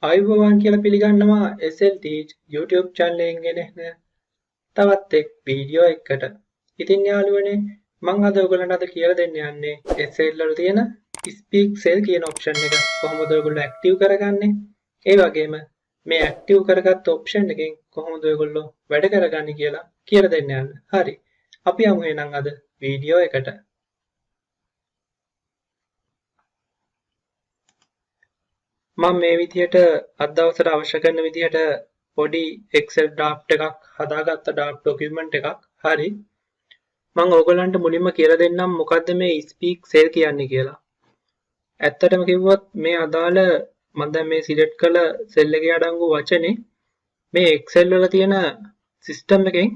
ආයුබෝවන් කියලා පිළිගන්නවා SLT YouTube channel එකෙන් එන තවත් එක් වීඩියෝ එකකට. ඉතින් යාළුවනේ මම අද ඔයගොල්ලන්ට අද කියලා දෙන්න යන්නේ SL වල තියෙන speak cell කියන option එක කොහොමද ඔයගොල්ලෝ active කරගන්නේ? ඒ වගේම මේ active කරගත්ත option එකෙන් කොහොමද ඔයගොල්ලෝ වැඩ කරගන්නේ කියලා දෙන්න යන්න. හරි. අපි යමු එහෙනම් අද වීඩියෝ එකට. මම මේ විදිහට අද දවසට අවශ්‍ය කරන විදිහට පොඩි Excel draft එකක් හදාගත්ත draft document එකක්. හරි. මම ඕගොල්ලන්ට මුලින්ම කියලා දෙන්නම් මොකද්ද මේ speak cell කියන්නේ කියලා. ඇත්තටම කිව්වොත් මේ අදාළ මම දැන් මේ select කළ cell එකේ අඩංගු වචනේ මේ Excel වල තියෙන system එකෙන්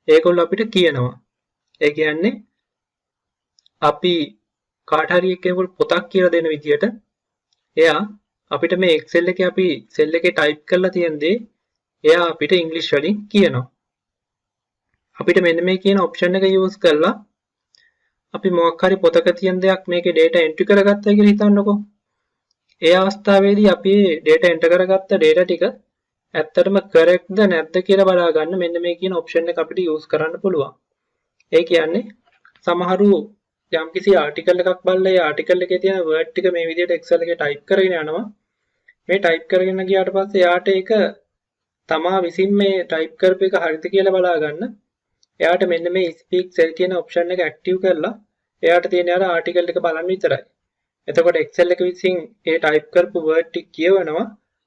ඒගොල්ලෝ අපිට කියනවා. ඒ කියන්නේ අපි කාට හරි කෙනෙකුට පොතක් කියලා දෙන විදිහට එයා අපිට මේ Excel එකේ අපි cell එකේ type කරලා තියෙන දේ එයා අපිට English වලින් කියනවා. අපිට මෙන්න මේ කියන option එක use කරලා අපි මොකක් හරි පොතක තියෙන දෙයක් මේකේ data entry කරගත්තා කියලා හිතන්නකෝ. ඒ අවස්ථාවේදී අපි data enter කරගත්ත data ටික ඇත්තටම correct ද නැද්ද කියලා බලා ගන්න මෙන්න මේ කියන option එක අපිට use කරන්න පුළුවන්. ඒ කියන්නේ සමහරු යම්කිසි ආටිකල් එකක් බලලා ඒ ආටිකල් එකේ තියෙන වර්ඩ් ටික මේ විදිහට Excel එකේ type කරගෙන යනවා. මේ type කරගෙන ගියාට පස්සේ යාට ඒක තමා විසින් මේ type කරපු එක හරිද කියලා බලා ගන්න. එයාට මෙන්න මේ speak cell කියන option එක active කරලා එයාට තියෙන අර ආටිකල් එක බලන්න විතරයි. එතකොට Excel එක විසින් ඒ type කරපු word ටික කියවනවා.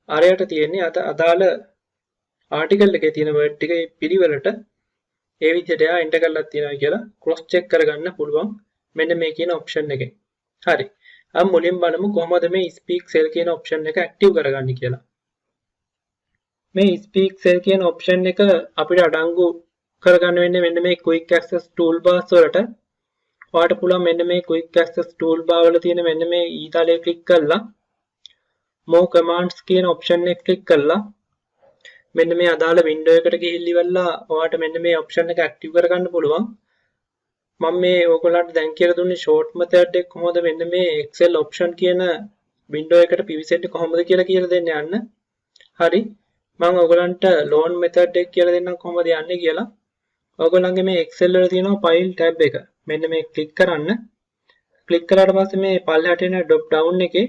අරයට තියෙන්නේ අදාළ ආටිකල් එකේ තියෙන word ටික ඒ පිළිවෙලට ඒ විදිහට එයා enter කරලා තියෙනවා කියලා cross check කරගන්න පුළුවන්. මෙන්න මේ කියන option එකෙන්. හරි. අපි මුලින් බලමු කොහොමද මේ speak cell කියන option එක active කරගන්නේ කියලා. මේ speak cell කියන option එක අපිට අඩංගු කරගන්න වෙන්නේ මෙන්න මේ quick access toolbars වලට. ඔයාලට පුළුවන් මෙන්න මේ quick access toolbar වල තියෙන මෙන්න මේ ඊතලයේ click කරලා more commands කියන option එක click කරලා මෙන්න මේ අදාළ window එකට ගිහිල්ලා ඉවරලා ඔයාලට මෙන්න මේ option එක active කරගන්න පුළුවන්. මම මේ ඔයගොල්ලන්ට දැන් කියලා දුන්නේ short method එක කොහොමද මෙන්න මේ Excel option කියන window එකට පිවිසෙන්නේ කොහොමද කියලා දෙන්න යන්න. හරි. මම ඔයගොල්ලන්ට long method එක කියලා දෙන්නම් කොහොමද යන්නේ කියලා. ඔයගොල්ලන්ගේ මේ Excel වල තියෙනවා file tab එක. මෙන්න මේ click කරන්න. click කරාට පස්සේ මේ පල්ලෙහාට එන drop down එකේ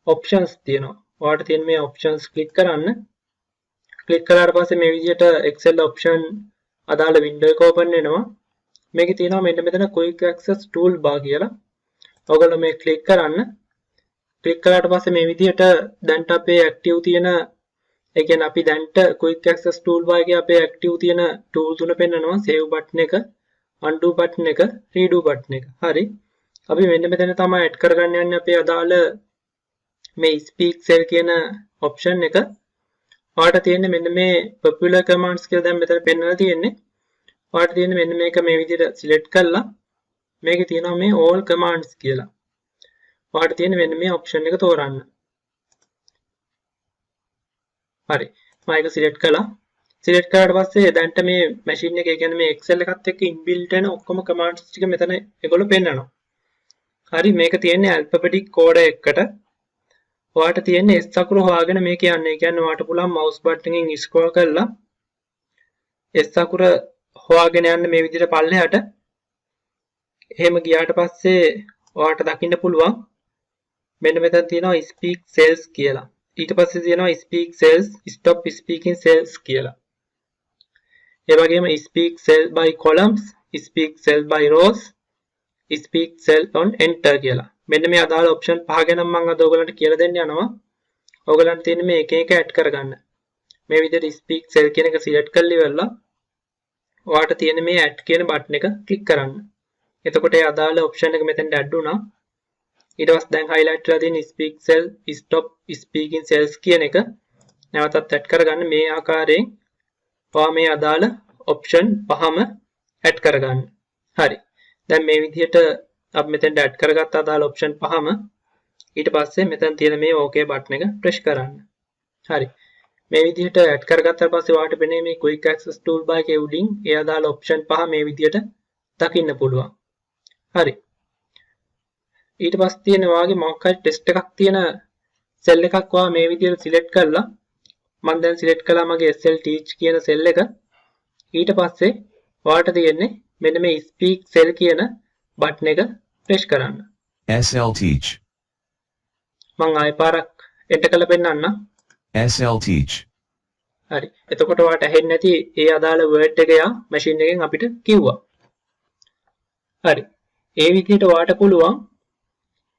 options තියෙනවා. ඔයාලට තියෙන මේ options click කරන්න. click කරාට පස්සේ මේ විදිහට Excel option අදාළ window එක open වෙනවා. මේකේ තියෙනවා මෙන්න මෙතන quick access toolbar කියලා. ඔයගොල්ලෝ මේ click කරන්න. click කරාට පස්සේ මේ විදිහට දැන්ට අපේ active තියෙන ඒ කියන්නේ අපි දැන්ට quick access toolbar එකේ අපේ active තියෙන tool තුන පෙන්නනවා. save button එක, undo button එක, redo button එක. හරි. අපි මෙන්න මෙතන තමයි add කරගන්න යන්නේ අපේ අදාළ මේ speak cell කියන option එක. ඔයාලට තියෙන්නේ මෙන්න මේ popular commands කියලා දැන් මෙතන පෙන්නලා තියෙන්නේ. ඔයාලට තියෙන්නේ මෙන්න මේක මේ විදිහට select කරලා මේකේ තියෙනවා මේ all commands කියලා. ඔයාලට තියෙන්නේ මෙන්න මේ option එක තෝරන්න. හරි. මම ඒක select කළා. select කරාට පස්සේ දැන්ට මේ machine එකේ කියන්නේ මේ Excel එකත් එක්ක inbuilt වෙන ඔක්කොම commands ටික මෙතන ඒගොල්ලෝ පෙන්නනවා. හරි. මේක තියෙන්නේ alphabetic code එකකට. ඔයාලට තියෙන්නේ S අකුර හොයාගෙන මේ කියන්නේ. ඒ කියන්නේ ඔයාලට පුළුවන් mouse button එකෙන් scroll කරලා S අකුර හොයාගෙන යන්න මේ විදිහට පල්ලෙහාට. එහෙම ගියාට පස්සේ ඔයාලට දකින්න පුළුවන් මෙන්න මෙතන තියෙනවා speak cells කියලා. ඊට පස්සේ තියෙනවා speak cells stop speaking cells කියලා. ඒ වගේම speak cell by columns, speak cell by rows, speak cell on enter කියලා. මෙන්න මේ අදාළ option පහ ගැන මම අද ඔයගලන්ට කියලා දෙන්න යනවා. ඔයගලන්ට තියෙන්නේ මේ එක එක add කරගන්න. මේ විදිහට speak cell කියන එක select කරලා ඉවරලා ඔයාලට තියෙන මේ add කියන button එක click කරන්න. එතකොට ඒ අදාළ option එක මෙතෙන්ට add වුණා. ඊට පස්සේ දැන් highlight වෙලා තියෙන speak cell stop speaking cells කියන එක නැවතත් add කරගන්න මේ ආකාරයෙන් ඔයා මේ අදාළ option පහම add කරගන්න. හරි. දැන් මේ විදිහට අපි මෙතෙන්ට add කරගත්ත අදාළ option පහම ඊට පස්සේ මෙතන තියෙන මේ okay button එක press කරන්න. හරි. මේ විදිහට add කරගත්තාට පස්සේ ඔයාලට වෙන්නේ මේ quick access toolbar එකේ උඩින් ඒ අදාළ option පහ මේ විදිහට දකින්න පුළුවන්. හරි. ඊට පස්සේ තියෙන වාගේ මොකක් හරි test එකක් තියෙන සෙල් එකක් ඔයා මේ විදිහට සිලෙක්ට් කරලා මම දැන් සිලෙක්ට් කළා මගේ SL teach කියන සෙල් එක. ඊට පස්සේ ඔයාලට තියෙන්නේ මෙන්න මේ speak cell කියන බටන් එක ප්‍රෙස් කරන්න. SL teach. මම ආයෙ පාරක් එන්ටර් කරලා පෙන්නන්න. SL teach. හරි. එතකොට ඔයාලට ඇහෙන්නේ නැති ඒ අදාළ වර්ඩ් එක යා මැෂින් එකෙන් අපිට කිව්වා. හරි. ඒ විදිහට ඔයාලට පුළුවන්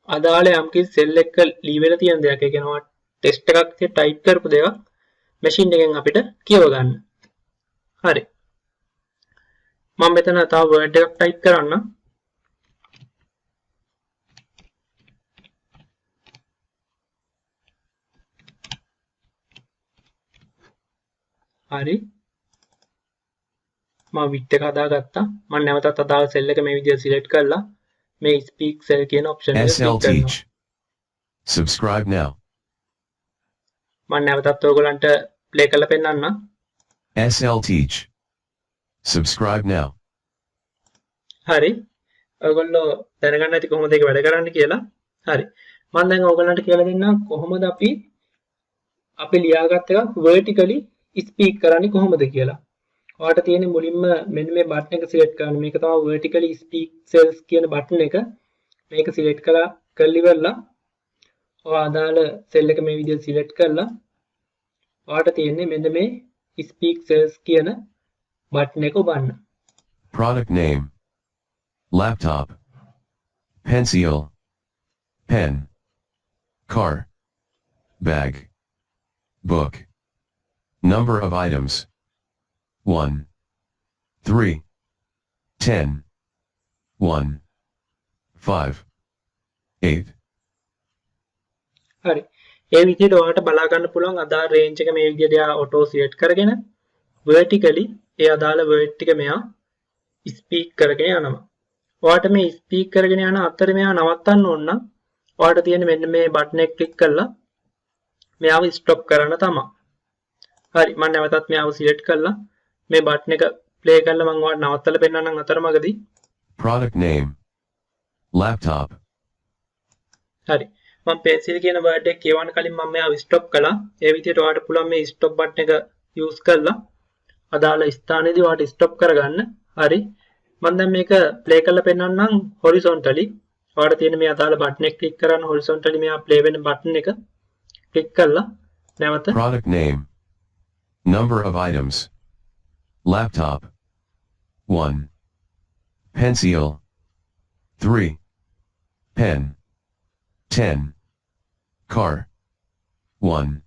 අදාළ යම්කිසි සෙල් එක ලීවෙලා තියෙන දෙයක්. ඒ කියන්නේ ඔයා ටෙස්ට් එකක් විදිහට ටයිප් කරපු දේවල් මැෂින් එකෙන් අපිට කියව ගන්න. හරි. මම මෙතන තව වර්ඩ් එකක් ටයිප් කරන්න. හරි. මම විත් එක හදාගත්තා. මම නැවතත් අදාළ සෙල් එක මේ විදිහට සිලෙක්ට් කරලා මේ speak cell කියන ඔප්ෂන් එක SL ක්ලික් කරනවා. teach. Subscribe now. මම නැවතත් ඔයගලන්ට ප්ලේ කරලා පෙන්නන්න. SL teach. Subscribe now. හරි. ඔයගොල්ලෝ දැනගන්න ඇති කොහොමද ඒක වැඩ කරන්නේ කියලා. හරි. මම දැන් ඔයගලන්ට කියලා දෙන්නම් කොහොමද අපි ලියාගත්ත එක vertically speak කරන්නේ කොහොමද කියලා. ඔයාලට තියෙන මුලින්ම මෙන්න මේ බටන් එක සිලෙක්ට් කරන්න. මේක තමයි vertically speak cells කියන බටන් එක. මේක සිලෙක්ට් කරලා ඉවරලා ඔයා අදාළ සෙල් එක මේ විදිහට සිලෙක්ට් කරලා ඔයාලට තියෙන්නේ මෙන්න මේ speak cells කියන බටන් එක ඔබන්න. Product name. Laptop. Pencil. Pen. Car. Bag. Book. Number of items. 1. 3. 10. 1. 5. 8. හරි. ඒ විදිහට ඔයාලට බලා ගන්න පුළුවන් අදාළ රේන්ජ් එක මේ විදිහට යා ඔටෝ සිලෙක්ට් කරගෙන vertically ඒ අදාළ වර්ඩ් ටික මෙයා ස්පීක් කරගෙන යනවා. ඔයාලට මේ ස්පීක් කරගෙන යන අතරේ මෙයා නවත්තන්න ඕන නම් ඔයාලට තියෙන මෙන්න මේ බටන් එක ක්ලික් කරලා මෙයාව ස්ටොප් කරන්න තමයි. හරි. මම නැවතත් මෙයාව සිලෙක්ට් කරලා මේ බටන් එක ප්ලේ කරලා මම ඔයාලට නවත්තලා පෙන්නන්නම් අතරමඟදී. Product name. Laptop. හරි. මම pencil කියන වර්ඩ් එක කියවන්න කලින් මම මෙයාව ස්ටොප් කළා. ඒ විදිහට ඔයාලට පුළුවන් මේ ස්ටොප් බටන් එක යූස් කරලා අදාළ ස්ථානයේදී ඔයාලට ස්ටොප් කරගන්න. හරි. මම දැන් මේක ප්ලේ කරලා පෙන්නන්නම් horizontally. ඔයාලට තියෙන මේ අදාළ බටන් එක ක්ලික් කරන්න horizontally මෙයා ප්ලේ වෙන බටන් එක ක්ලික් කරලා නැවත Product name. Number of items. Laptop. 1. Pencil. 3. Pen. 10. Car. 1.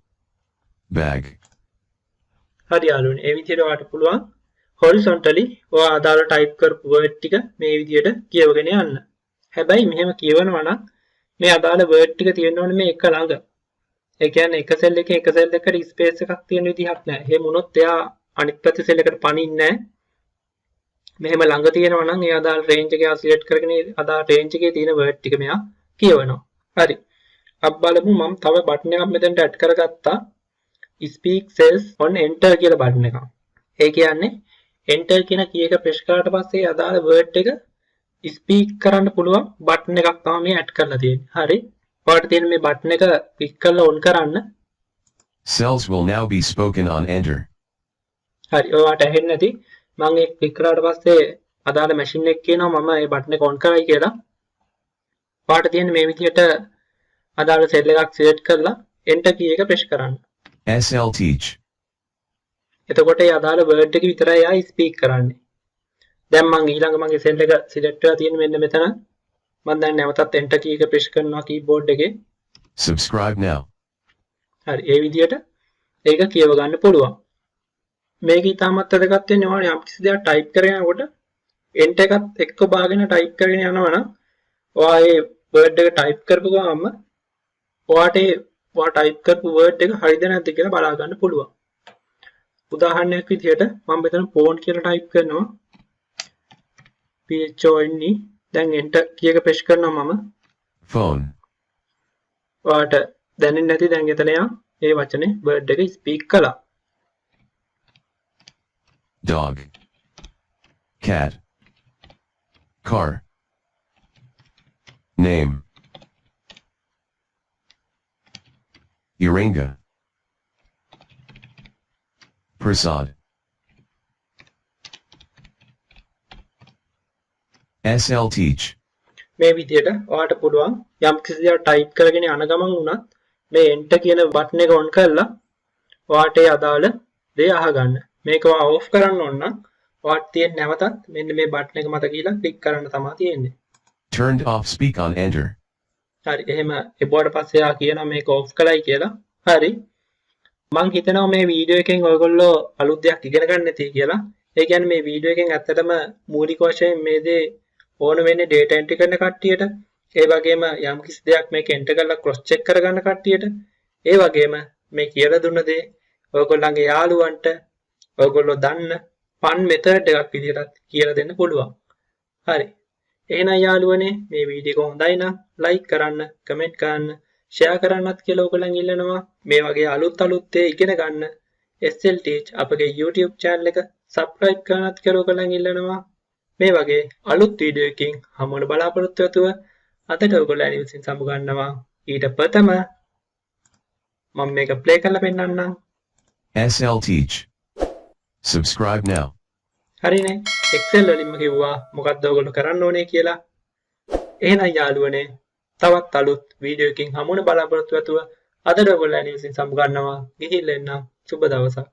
Bag. හරි යාළුවනේ. ඒ විදිහට ඔයාලට පුළුවන් horizontally ඔයා අදාළ ටයිප් කරපු වර්ඩ් ටික මේ විදිහට කියවගෙන යන්න. හැබැයි මෙහෙම කියවනවා නම් මේ අදාළ වර්ඩ් ටික තියෙන්න ඕනේ මේ එක ළඟ. ඒ කියන්නේ එක සෙල් එකේ එක සෙල් එකකට ස්පේස් එකක් තියෙන විදිහක් නැහැ. එහෙම වුණොත් එයා අනිත් පැත්තේ සෙල් එකට පනින්නේ නැහැ. මෙහෙම ළඟ තියෙනවා නම් ඒ අදාළ රේන්ජ් එක එයා සිලෙක්ට් කරගෙන අදාළ රේන්ජ් එකේ තියෙන වර්ඩ් ටික මෙයා කියවනවා. හරි. අපි බලමු මම තව බටන් එකක් මෙතනට ඇඩ් කරගත්තා. speak cells on enter කියලා බටන් එකක්. ඒ කියන්නේ enter කියන කී එක ප්‍රෙස් කරාට පස්සේ අදාළ වර්ඩ් එක ස්පීක් කරන්න පුළුවන් බටන් එකක් තමයි මේ ඇඩ් කරලා තියෙන්නේ. හරි. ඔයාලට තියෙන මේ බටන් එක ක්ලික් කරලා on කරන්න. Cells will now be spoken on enter. හරි. ඔයාලට ඇහෙන්නේ නැති මම ඒක ක්ලික් කරාට පස්සේ අදාළ මැෂින් එක කියනවා මම මේ බටන් එක on කරයි කියලා. ඔයාලට තියෙන මේ විදිහට අදාළ සෙල් එකක් සිලෙක්ට් කරලා enter කී එක ප්‍රෙස් කරන්න. SL teach. එතකොට ඒ අදාළ වර්ඩ් එක විතරයි ආයි ස්පීක් කරන්නේ. දැන් මම ඊළඟ මගේ සෙල් එක සිලෙක්ට් වෙලා තියෙන මෙන්න මෙතන. මම දැන් නැවතත් enter key එක ප්‍රෙස් කරනවා keyboard එකේ. Subscribe now. හරි. ඒ විදිහට ඒක කියව ගන්න පුළුවන්. මේක ඉතාමත් වැදගත් වෙන්නේ ඔයාලා යම් කිසි දෙයක් ටයිප් කරගෙන යනකොට enter එකත් එක්ක බාගෙන ටයිප් කරගෙන යනවා නම් ඔයා ඒ වර්ඩ් එක ටයිප් කරපු ගමන්ම ඔයාට ඔයා ටයිප් කරපු වර්ඩ් එක හරිද නැද්ද කියලා බලා ගන්න පුළුවන්. උදාහරණයක් විදිහට මම මෙතන phone කියලා ටයිප් කරනවා. PHONE. දැන් enter key එක press කරනවා මම. Phone. ඔයාට දැනෙන්නේ නැති දැන් එතන යා ඒ වචනේ වර්ඩ් එක ස්පීක් කළා. Dog. Cat. Car. Name. Iringa. Prasad. SL teach. මේ විදිහට ඔයාලට පුළුවන් යම් කිසි දේවල් ටයිප් කරගෙන යන ගමන් වුණත් මේ enter කියන බටන් එක on කරලා ඔයාලට ඒ අදාළ දේ අහගන්න. මේක ඔයා off කරන්න ඕන නම් ඔයාලට තියෙන නැවතත් මෙන්න මේ බටන් එක මත ගිහලා ක්ලික් කරන්න තමයි තියෙන්නේ. Turned off speak on enter. හරි එහෙම එපුවාට පස්සේ ආ කියනවා මේක off කළයි කියලා. හරි. මං හිතනවා මේ වීඩියෝ එකෙන් ඔයගොල්ලෝ අලුත් දෙයක් ඉගෙන ගන්න ඇති කියලා. ඒ කියන්නේ මේ වීඩියෝ එකෙන් ඇත්තටම මූලික වශයෙන් මේ දේ ඕන වෙන්නේ data entry කරන කට්ටියට. ඒ වගේම යම් කිසි දෙයක් මේක enter කරලා cross check කරගන්න කට්ටියට. ඒ වගේම මේ කියලා දුන්න දේ ඔයගොල්ලන්ගේ යාළුවන්ට ඔයගොල්ලෝ දන්න fun method එකක් විදිහට කියලා දෙන්න පුළුවන්. හරි. එහෙනම් යාළුවනේ මේ වීඩියෝ එක හොඳයි නම් like කරන්න, comment කරන්න, share කරන්නත් කියලා ඔයගොල්ලන් ඉල්ලනවා. මේ වගේ අලුත් දේ ඉගෙන ගන්න SL Teach අපගේ YouTube channel එක subscribe කරන්නත් කියලා ඔයගොල්ලන් ඉල්ලනවා. මේ වගේ අලුත් වීඩියෝ එකකින් හමු වෙන බලාපොරොත්තු වෙතුව අදට ඔයගොල්ලන් විසින් සමු ගන්නවා. ඊට ප්‍රථම මම මේක play කරලා පෙන්නන්නම්. SL teach. Subscribe now. හරිනේ. Excel වලින්ම කිව්වා මොකක්ද ඔයගොල්ලෝ කරන්න ඕනේ කියලා. එහෙනම් යාළුවනේ තවත් අලුත් වීඩියෝ එකකින් හමු වෙන බලාපොරොත්තු වෙතුව අදට ඔයගොල්ලන් විසින් සමු ගන්නවා. ගිහිල්ලා එන්න. සුබ දවසක්.